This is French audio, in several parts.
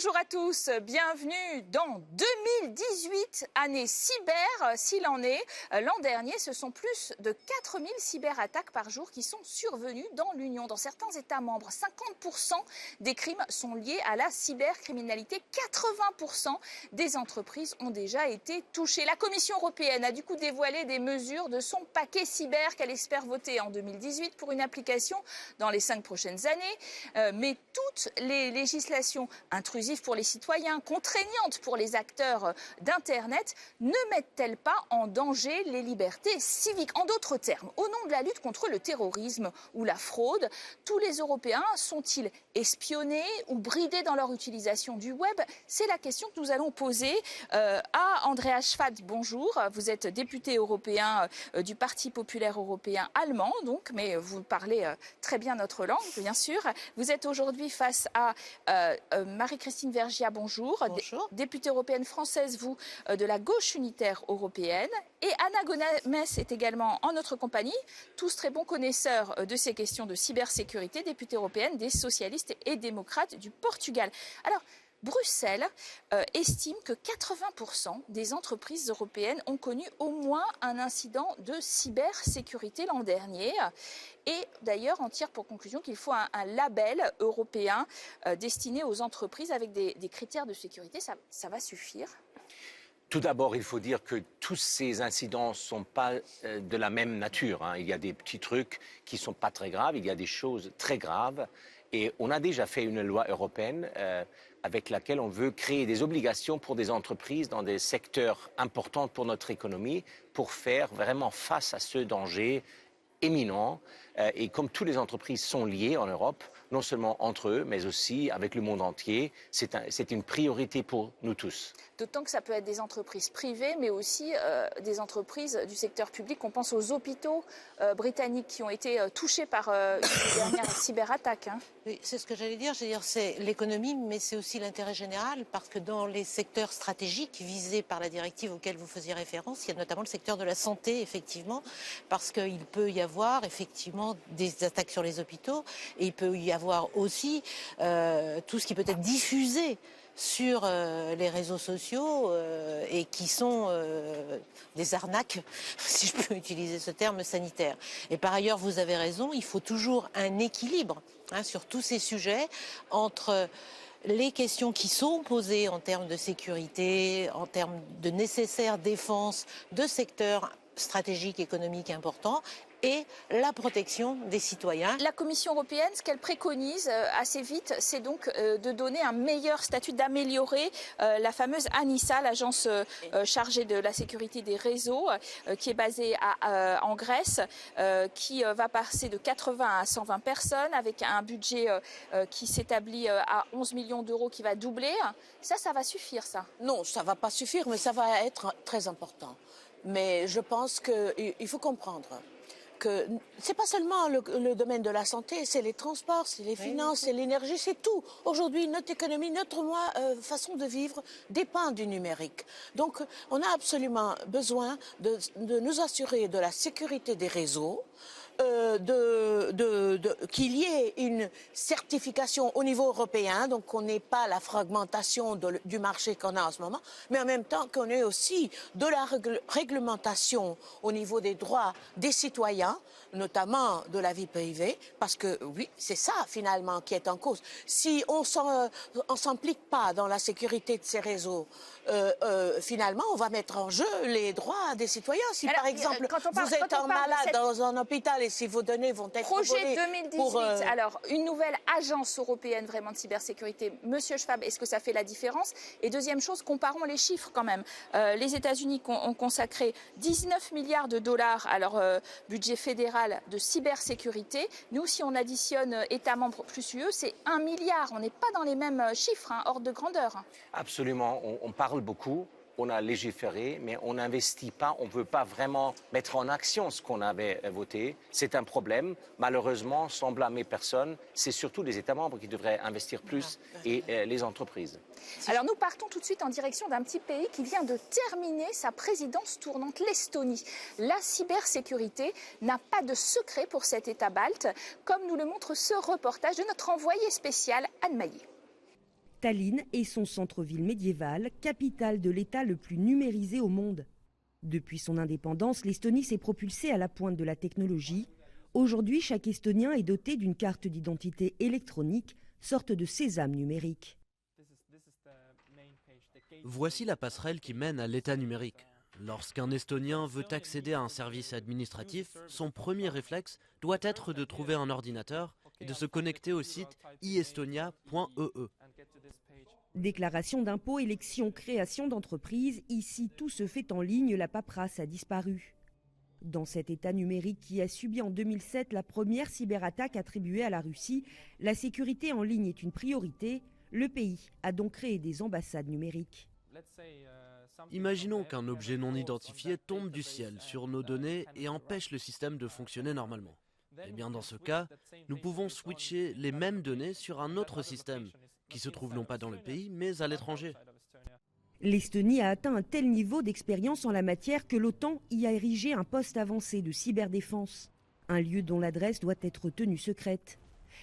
Bonjour à tous, bienvenue dans 2018, année cyber s'il en est. L'an dernier, ce sont plus de 4000 cyberattaques par jour qui sont survenues dans l'Union. Dans certains États membres, 50% des crimes sont liés à la cybercriminalité. 80% des entreprises ont déjà été touchées. La Commission européenne a du coup dévoilé des mesures de son paquet cyber qu'elle espère voter en 2018 pour une application dans les 5 prochaines années. Mais toutes les législations intrusives pour les citoyens, contraignantes pour les acteurs d'Internet, ne mettent-elles pas en danger les libertés civiques? En d'autres termes, au nom de la lutte contre le terrorisme ou la fraude, tous les Européens sont-ils espionnés ou bridés dans leur utilisation du web? C'est la question que nous allons poser à Andreas Schwab. Bonjour, vous êtes député européen du Parti populaire européen allemand, donc, mais vous parlez très bien notre langue, bien sûr. Vous êtes aujourd'hui face à Marie-Christine Vergiat, bonjour. Bonjour. Députée européenne française, vous, de la gauche unitaire européenne. Et Anna Gomes est également en notre compagnie, tous très bons connaisseurs de ces questions de cybersécurité, députée européenne des socialistes et démocrates du Portugal. Alors, Bruxelles estime que 80% des entreprises européennes ont connu au moins un incident de cybersécurité l'an dernier. Et d'ailleurs, en tire pour conclusion qu'il faut un label européen destiné aux entreprises avec des critères de sécurité. Ça va suffire? Tout d'abord, il faut dire que tous ces incidents ne sont pas de la même nature. Il y a des petits trucs qui ne sont pas très graves, il y a des choses très graves. Et on a déjà fait une loi européenne avec laquelle on veut créer des obligations pour des entreprises dans des secteurs importants pour notre économie pour faire vraiment face à ce danger éminent. Et comme toutes les entreprises sont liées en Europe, non seulement entre eux, mais aussi avec le monde entier, c'est une priorité pour nous tous. D'autant que ça peut être des entreprises privées, mais aussi des entreprises du secteur public. On pense aux hôpitaux britanniques qui ont été touchés par une dernière cyberattaque. Oui, c'est ce que j'allais dire. C'est l'économie, mais c'est aussi l'intérêt général, parce que dans les secteurs stratégiques visés par la directive auquel vous faisiez référence, il y a notamment le secteur de la santé, effectivement, parce qu'il peut y avoir effectivement des attaques sur les hôpitaux, et il peut y avoir aussi tout ce qui peut être diffusé sur les réseaux sociaux et qui sont des arnaques, si je peux utiliser ce terme sanitaire. Et par ailleurs, vous avez raison, il faut toujours un équilibre sur tous ces sujets entre les questions qui sont posées en termes de sécurité, en termes de nécessaire défense de secteurs stratégiques économiques importants, et la protection des citoyens. La Commission européenne, ce qu'elle préconise assez vite, c'est donc de donner un meilleur statut, d'améliorer la fameuse ANISA, l'agence chargée de la sécurité des réseaux, qui est basée en Grèce, qui va passer de 80 à 120 personnes, avec un budget qui s'établit à 11 millions d'euros, qui va doubler. Ça va suffire, ça? Non, ça ne va pas suffire, mais ça va être très important. Mais je pense qu'il faut comprendre que c'est pas seulement le domaine de la santé, c'est les transports, c'est les finances, c'est l'énergie, c'est tout. Aujourd'hui, notre économie, notre façon de vivre dépend du numérique. Donc, on a absolument besoin de nous assurer de la sécurité des réseaux, qu'il y ait une certification au niveau européen, donc qu'on n'ait pas la fragmentation du marché qu'on a en ce moment, mais en même temps qu'on ait aussi de la réglementation au niveau des droits des citoyens, notamment de la vie privée, parce que oui, c'est ça finalement qui est en cause. Si on s'implique pas dans la sécurité de ces réseaux, finalement, on va mettre en jeu les droits des citoyens. Si par exemple, vous êtes malade dans un hôpital et si vos données vont être Projet volées 2018, alors une nouvelle agence européenne vraiment de cybersécurité. Monsieur Schwab, est-ce que ça fait la différence? Et deuxième chose, comparons les chiffres quand même. Les États-Unis ont consacré 19 milliards de dollars à leur budget fédéral de cybersécurité. Nous, si on additionne États membres plus UE, c'est 1 milliard. On n'est pas dans les mêmes chiffres, ordre de grandeur. Absolument, on parle beaucoup. On a légiféré, mais on n'investit pas, on ne veut pas vraiment mettre en action ce qu'on avait voté. C'est un problème. Malheureusement, sans blâmer personne, c'est surtout les États membres qui devraient investir plus et les entreprises. Alors nous partons tout de suite en direction d'un petit pays qui vient de terminer sa présidence tournante, l'Estonie. La cybersécurité n'a pas de secret pour cet État balte, comme nous le montre ce reportage de notre envoyée spéciale Anne Maillet. Tallinn est son centre-ville médiéval, capitale de l'État le plus numérisé au monde. Depuis son indépendance, l'Estonie s'est propulsée à la pointe de la technologie. Aujourd'hui, chaque Estonien est doté d'une carte d'identité électronique, sorte de sésame numérique. Voici la passerelle qui mène à l'État numérique. Lorsqu'un Estonien veut accéder à un service administratif, son premier réflexe doit être de trouver un ordinateur et de se connecter au site iestonia.ee. Déclaration d'impôts, élection, création d'entreprise, ici tout se fait en ligne, la paperasse a disparu. Dans cet État numérique qui a subi en 2007 la première cyberattaque attribuée à la Russie, la sécurité en ligne est une priorité. Le pays a donc créé des ambassades numériques. Imaginons qu'un objet non identifié tombe du ciel sur nos données et empêche le système de fonctionner normalement. Eh bien dans ce cas, nous pouvons switcher les mêmes données sur un autre système qui se trouve non pas dans le pays mais à l'étranger. L'Estonie a atteint un tel niveau d'expérience en la matière que l'OTAN y a érigé un poste avancé de cyberdéfense, un lieu dont l'adresse doit être tenue secrète.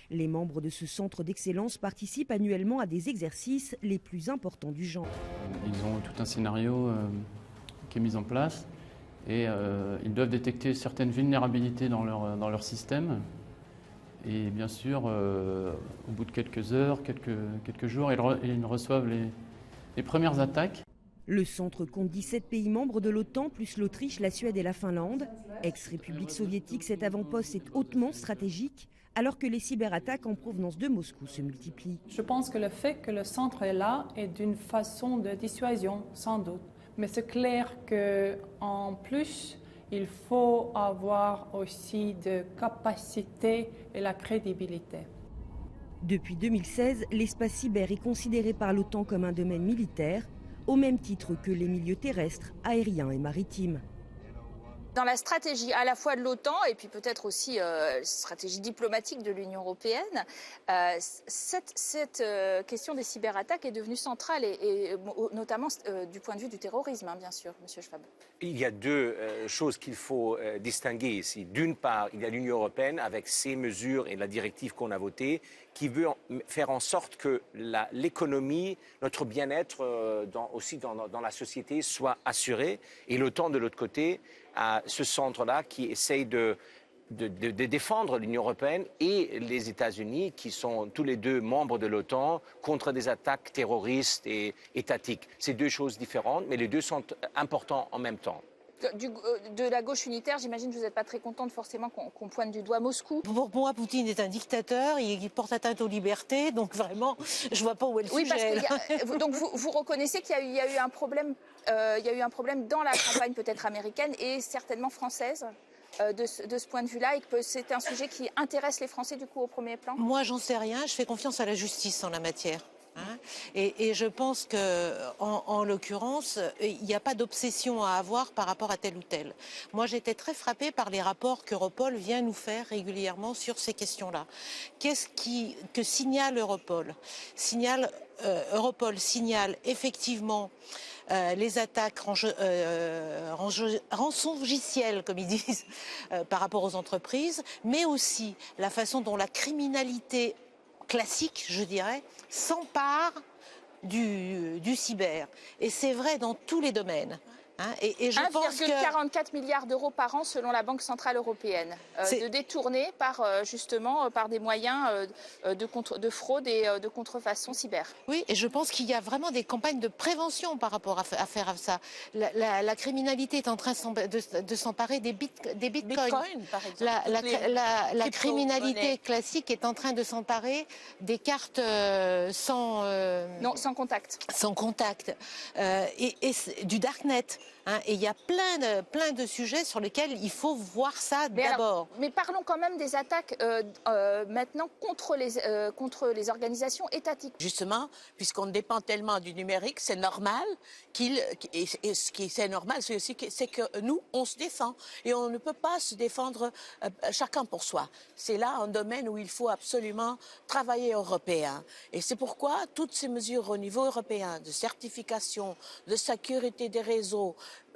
Les membres de ce centre d'excellence participent annuellement à des exercices les plus importants du genre. Ils ont tout un scénario qui est mis en place et ils doivent détecter certaines vulnérabilités dans leur système. Et bien sûr, au bout de quelques heures, quelques jours, ils reçoivent les premières attaques. Le centre compte 17 pays membres de l'OTAN, plus l'Autriche, la Suède et la Finlande. Ex-république soviétique, cet avant-poste est hautement stratégique, alors que les cyberattaques en provenance de Moscou se multiplient. Je pense que le fait que le centre est là est d'une façon de dissuasion, sans doute. Mais c'est clair qu'en plus, il faut avoir aussi de capacité et la crédibilité. Depuis 2016, l'espace cyber est considéré par l'OTAN comme un domaine militaire, au même titre que les milieux terrestres, aériens et maritimes. Dans la stratégie à la fois de l'OTAN et puis peut-être aussi stratégie diplomatique de l'Union européenne, cette question des cyberattaques est devenue centrale, et notamment du point de vue du terrorisme, hein, bien sûr, Monsieur Schwab. Il y a deux choses qu'il faut distinguer ici. D'une part, il y a l'Union européenne avec ses mesures et la directive qu'on a votée qui veut faire en sorte que l'économie, notre bien-être aussi dans la société soit assuré. Et l'OTAN, de l'autre côté, a ce centre-là qui essaye de défendre l'Union européenne et les États-Unis, qui sont tous les deux membres de l'OTAN, contre des attaques terroristes et étatiques. C'est deux choses différentes, mais les deux sont importants en même temps. De la gauche unitaire, j'imagine que vous n'êtes pas très contente forcément qu'on pointe du doigt Moscou. Pour moi, Poutine est un dictateur, il porte atteinte aux libertés, donc vraiment, je ne vois pas où est le sujet. Donc vous reconnaissez qu'il y a eu un problème, dans la campagne peut-être américaine et certainement française de ce point de vue-là, et que c'est un sujet qui intéresse les Français du coup au premier plan? Moi, j'en sais rien, je fais confiance à la justice en la matière. Et je pense qu'en l'occurrence, il n'y a pas d'obsession à avoir par rapport à tel ou tel. Moi, j'étais très frappée par les rapports qu'Europol vient nous faire régulièrement sur ces questions-là. Qu'est-ce que signale Europol? Europol signale effectivement les attaques rançongicielles, comme ils disent, par rapport aux entreprises, mais aussi la façon dont la criminalité classique, je dirais, s'empare du cyber. Et c'est vrai dans tous les domaines. Et je pense que 1,44 milliard d'euros par an selon la Banque Centrale Européenne, de détournés par des moyens de fraude et de contrefaçon cyber. Oui, et je pense qu'il y a vraiment des campagnes de prévention par rapport à faire ça. La criminalité est en train de s'emparer des bitcoins. Par exemple. La criminalité classique est en train de s'emparer des cartes sans contact. Sans contact. Et du darknet. Et il y a plein de sujets sur lesquels il faut voir ça d'abord. Mais parlons quand même des attaques maintenant contre les organisations étatiques. Justement, puisqu'on dépend tellement du numérique, c'est normal c'est normal, c'est aussi que nous, on se défend. Et on ne peut pas se défendre chacun pour soi. C'est là un domaine où il faut absolument travailler européen. Et c'est pourquoi toutes ces mesures au niveau européen de certification, de sécurité des réseaux,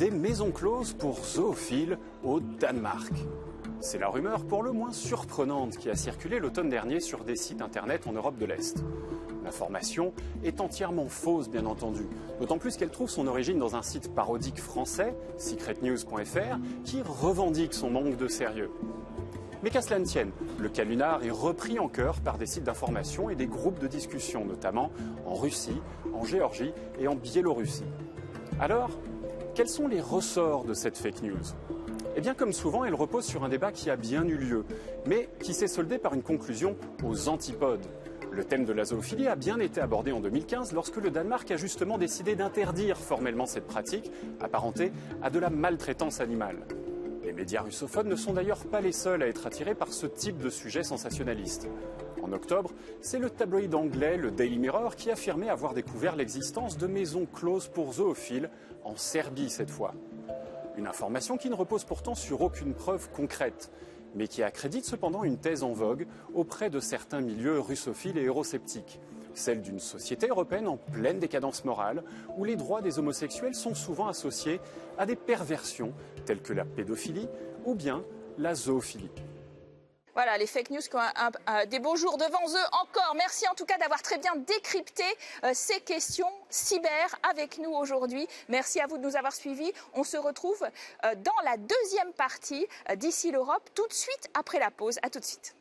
des maisons closes pour zoophiles au Danemark. C'est la rumeur pour le moins surprenante qui a circulé l'automne dernier sur des sites internet en Europe de l'Est. L'information est entièrement fausse, bien entendu, d'autant plus qu'elle trouve son origine dans un site parodique français, secretnews.fr, qui revendique son manque de sérieux. Mais qu'à cela ne tienne, le canular est repris en chœur par des sites d'information et des groupes de discussion, notamment en Russie, en Géorgie et en Biélorussie. Alors, quels sont les ressorts de cette fake news ? Eh bien, comme souvent, elle repose sur un débat qui a bien eu lieu, mais qui s'est soldé par une conclusion aux antipodes. Le thème de la zoophilie a bien été abordé en 2015 lorsque le Danemark a justement décidé d'interdire formellement cette pratique apparentée à de la maltraitance animale. Les médias russophones ne sont d'ailleurs pas les seuls à être attirés par ce type de sujet sensationnaliste. En octobre, c'est le tabloïd anglais, le Daily Mirror, qui affirmait avoir découvert l'existence de maisons closes pour zoophiles, en Serbie cette fois. Une information qui ne repose pourtant sur aucune preuve concrète, mais qui accrédite cependant une thèse en vogue auprès de certains milieux russophiles et eurosceptiques. Celle d'une société européenne en pleine décadence morale, où les droits des homosexuels sont souvent associés à des perversions telles que la pédophilie ou bien la zoophilie. Voilà, les fake news qui ont des beaux jours devant eux encore. Merci en tout cas d'avoir très bien décrypté ces questions cyber avec nous aujourd'hui. Merci à vous de nous avoir suivis. On se retrouve dans la deuxième partie d'Ici l'Europe tout de suite après la pause. À tout de suite.